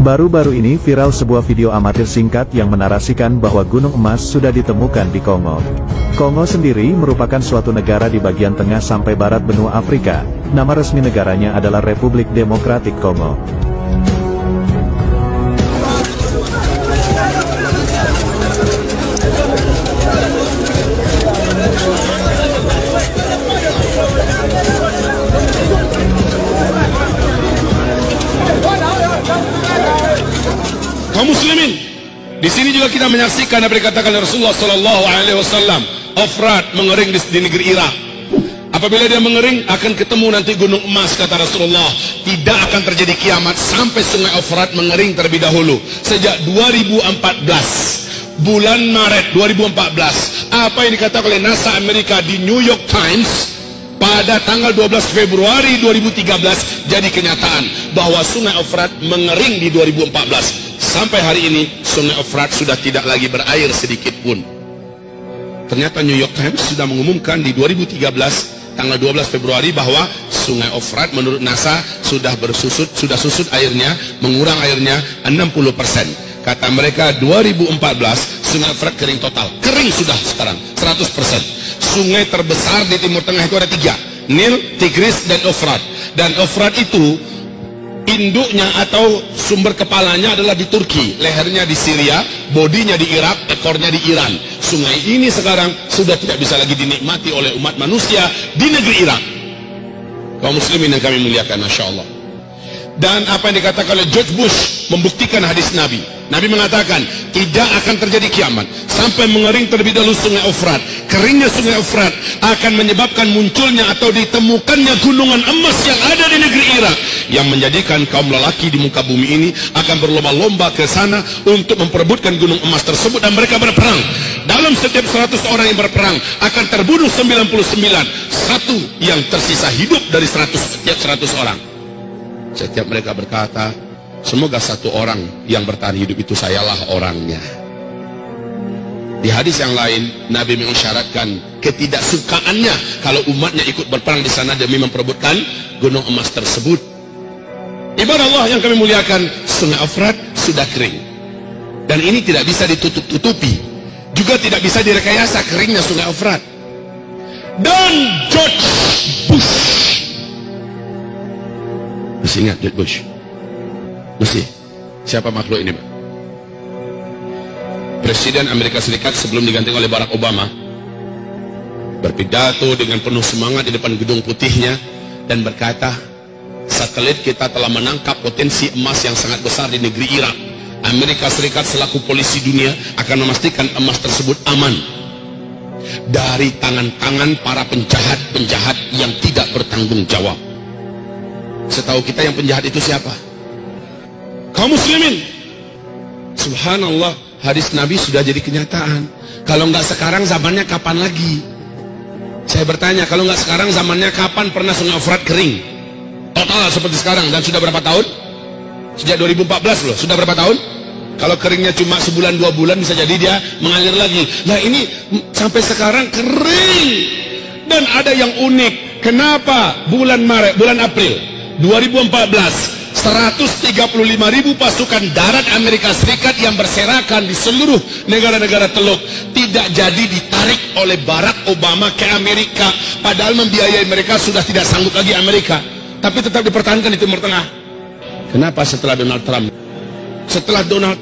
Baru-baru ini viral sebuah video amatir singkat yang menarasikan bahwa gunung emas sudah ditemukan di Kongo. Kongo sendiri merupakan suatu negara di bagian tengah sampai barat benua Afrika. Nama resmi negaranya adalah Republik Demokratik Kongo. Kaum muslimin, di sini juga kita menyaksikan apa dikatakan Rasulullah Sallallahu Alaihi Wasallam, Efrat mengering di negeri Irak. Apabila dia mengering, akan ketemu nanti gunung emas, kata Rasulullah. Tidak akan terjadi kiamat sampai sungai Efrat mengering terlebih dahulu. Sejak 2014, bulan Maret 2014, apa yang dikatakan oleh NASA Amerika di New York Times pada tanggal 12 Februari 2013 jadi kenyataan bahwa sungai Efrat mengering di 2014. Sampai hari ini sungai Efrat sudah tidak lagi berair sedikit pun. Ternyata New York Times sudah mengumumkan di 2013 tanggal 12 Februari bahwa sungai Efrat menurut NASA sudah susut airnya, mengurang airnya 60%. Kata mereka 2014 sungai Efrat kering total. Kering sudah sekarang 100%. Sungai terbesar di Timur Tengah itu ada 3, Nil, Tigris, dan Efrat. Dan Efrat itu induknya atau sumber kepalanya adalah di Turki, lehernya di Syria, bodinya di Irak, ekornya di Iran. Sungai ini sekarang sudah tidak bisa lagi dinikmati oleh umat manusia di negeri Irak. Kaum muslimin yang kami muliakan, Masya Allah. Dan apa yang dikatakan oleh George Bush membuktikan hadis Nabi. Nabi mengatakan tidak akan terjadi kiamat sampai mengering terlebih dahulu sungai Efrat. Keringnya sungai Efrat akan menyebabkan munculnya atau ditemukannya gunungan emas yang ada di negeri Irak, yang menjadikan kaum lelaki di muka bumi ini akan berlomba-lomba ke sana untuk memperebutkan gunung emas tersebut, dan mereka berperang. Dalam setiap 100 orang yang berperang akan terbunuh 99, satu yang tersisa hidup dari 100 orang. Setiap mereka berkata, semoga satu orang yang bertahan hidup itu sayalah orangnya. Di hadis yang lain, Nabi mengisyaratkan ketidaksukaannya kalau umatnya ikut berperang di sana demi memperebutkan gunung emas tersebut. Ibadah Allah yang kami muliakan, sungai Efrat sudah kering. Dan ini tidak bisa ditutup-tutupi. Juga tidak bisa direkayasa keringnya sungai Efrat. Dan George Bush, masih ingat George Bush? Masih? Siapa makhluk ini, Pak? Presiden Amerika Serikat sebelum diganti oleh Barack Obama berpidato dengan penuh semangat di depan gedung putihnya dan berkata, satelit kita telah menangkap potensi emas yang sangat besar di negeri Irak. Amerika Serikat selaku polisi dunia akan memastikan emas tersebut aman dari tangan-tangan para penjahat-penjahat yang tidak bertanggung jawab. Setahu kita yang penjahat itu siapa? Kaum muslimin, subhanallah, hadis Nabi sudah jadi kenyataan. Kalau nggak sekarang, zamannya kapan lagi? Saya bertanya, kalau nggak sekarang, zamannya kapan pernah sungai Efrat kering total seperti sekarang? Dan sudah berapa tahun? Sejak 2014 loh. Sudah berapa tahun? Kalau keringnya cuma sebulan 2 bulan, bisa jadi dia mengalir lagi. Nah ini sampai sekarang kering. Dan ada yang unik. Kenapa bulan Maret, bulan April 2014 135.000 pasukan darat Amerika Serikat yang berserakan di seluruh negara-negara Teluk tidak jadi ditarik oleh Barack Obama ke Amerika, padahal membiayai mereka sudah tidak sanggup lagi Amerika, tapi tetap dipertahankan di Timur Tengah. Kenapa setelah Donald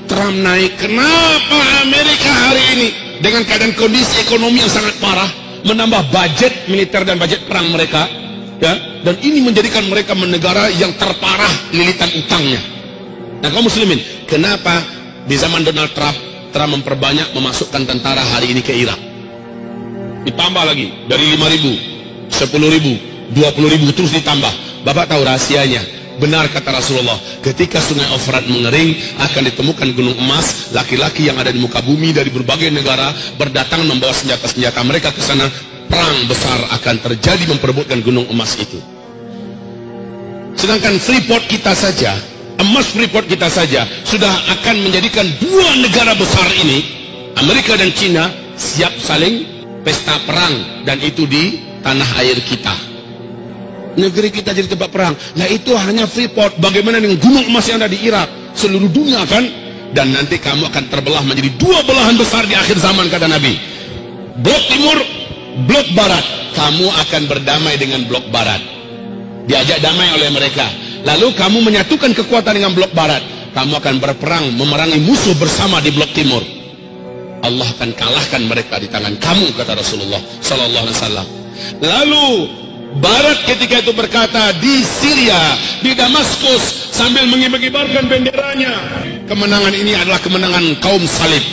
Trump naik, kenapa Amerika hari ini dengan keadaan kondisi ekonomi yang sangat parah menambah budget militer dan budget perang mereka? Ya, dan ini menjadikan mereka negara yang terparah lilitan utangnya. Nah kaum muslimin, kenapa di zaman Donald Trump memperbanyak memasukkan tentara hari ini ke Irak? Ditambah lagi dari 5.000, 10.000, 20.000 terus ditambah. Bapak tahu rahasianya? Benar kata Rasulullah, ketika sungai Efrat mengering akan ditemukan gunung emas. Laki-laki yang ada di muka bumi dari berbagai negara berdatangan membawa senjata-senjata mereka ke sana. Perang besar akan terjadi memperebutkan gunung emas itu. Sedangkan Freeport kita saja, emas Freeport kita saja sudah akan menjadikan 2 negara besar ini, Amerika dan China, siap saling pesta perang, dan itu di tanah air kita. Negeri kita jadi tempat perang. Nah itu hanya Freeport. Bagaimana dengan gunung emas yang ada di Irak? seluruh dunia kan, dan nanti kamu akan terbelah menjadi dua belahan besar di akhir zaman, kata Nabi. Blok timur, blok barat. Kamu akan berdamai dengan blok barat, diajak damai oleh mereka. Lalu kamu menyatukan kekuatan dengan blok barat, kamu akan berperang memerangi musuh bersama di blok timur. Allah akan kalahkan mereka di tangan kamu, kata Rasulullah sallallahu alaihi wasallam. Lalu barat ketika itu berkata di Syria, di Damaskus, sambil mengibar-ibarkan benderanya, kemenangan ini adalah kemenangan kaum salib.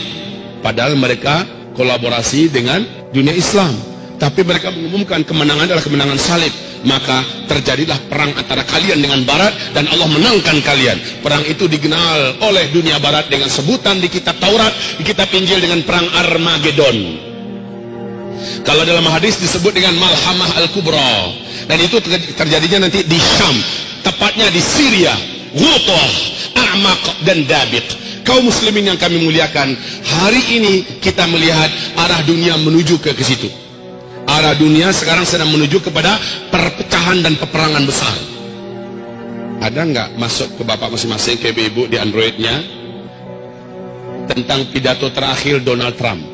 Padahal mereka kolaborasi dengan dunia Islam, tapi mereka mengumumkan kemenangan adalah kemenangan salib. Maka terjadilah perang antara kalian dengan barat, dan Allah menangkan kalian. Perang itu dikenal oleh dunia barat dengan sebutan di kitab Taurat, di kitab Injil dengan perang Armageddon. Kalau dalam hadis disebut dengan Malhamah Al-Kubra, dan itu terjadinya nanti di Syam, tepatnya di Syria, Ghutah, A'maq, dan Dabiq. Kaum muslimin yang kami muliakan, hari ini kita melihat arah dunia menuju ke situ. Arah dunia sekarang sedang menuju kepada perpecahan dan peperangan besar. Ada nggak masuk ke bapak masing-masing, ke ibu-ibu di Androidnya, tentang pidato terakhir Donald Trump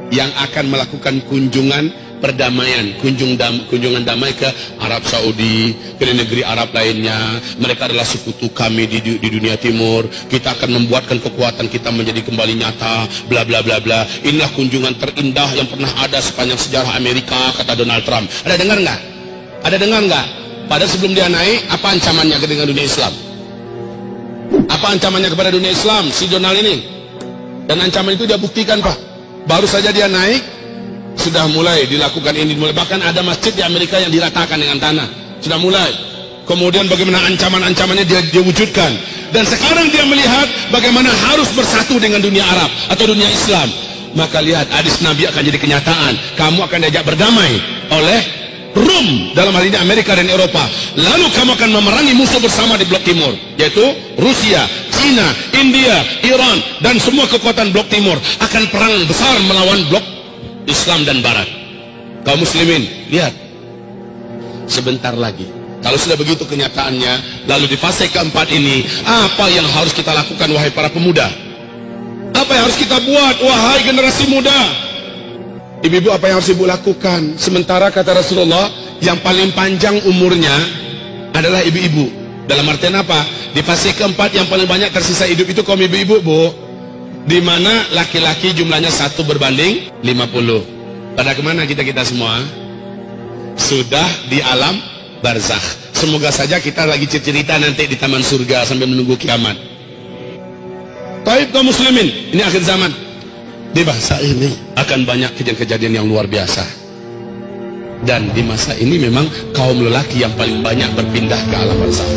yang akan melakukan kunjungan perdamaian, kunjungan damai ke Arab Saudi, ke negeri Arab lainnya. Mereka adalah sekutu kami di dunia timur. Kita akan membuatkan kekuatan kita menjadi kembali nyata, bla bla bla bla. Inilah kunjungan terindah yang pernah ada sepanjang sejarah Amerika, kata Donald Trump. Ada dengar nggak? Ada dengar nggak? Padahal sebelum dia naik, apa ancamannya dengan dunia Islam? Apa ancamannya kepada dunia Islam si Donald ini? Dan ancaman itu dia buktikan, Pak. Baru saja dia naik, sudah mulai dilakukan ini, bahkan ada masjid di Amerika yang diratakan dengan tanah, sudah mulai. Kemudian bagaimana ancaman-ancamannya dia wujudkan, dan sekarang dia melihat bagaimana harus bersatu dengan dunia Arab atau dunia Islam. Maka lihat, hadis Nabi akan jadi kenyataan. Kamu akan diajak berdamai oleh Rum, dalam hal ini Amerika dan Eropa. Lalu kamu akan memerangi musuh bersama di blok timur, yaitu Rusia, China, India, Iran, dan semua kekuatan blok timur akan perang besar melawan blok Islam dan Barat. Kaum muslimin, lihat, sebentar lagi, kalau sudah begitu kenyataannya, lalu di fase keempat ini, apa yang harus kita lakukan, wahai para pemuda? Apa yang harus kita buat, wahai generasi muda? Ibu-ibu, apa yang harus ibu lakukan? Sementara kata Rasulullah, yang paling panjang umurnya adalah ibu-ibu. Dalam artian apa? Di fase keempat yang paling banyak tersisa hidup itu kaum ibu-ibu, Bu. Di mana laki-laki jumlahnya 1 berbanding 50. Pada kemana kita semua? Sudah di alam barzakh. Semoga saja kita lagi cerita nanti di taman surga sambil menunggu kiamat. Taib kaum muslimin, ini akhir zaman. Di masa ini akan banyak kejadian-kejadian yang luar biasa. Dan di masa ini memang kaum lelaki yang paling banyak berpindah ke alam barzakh.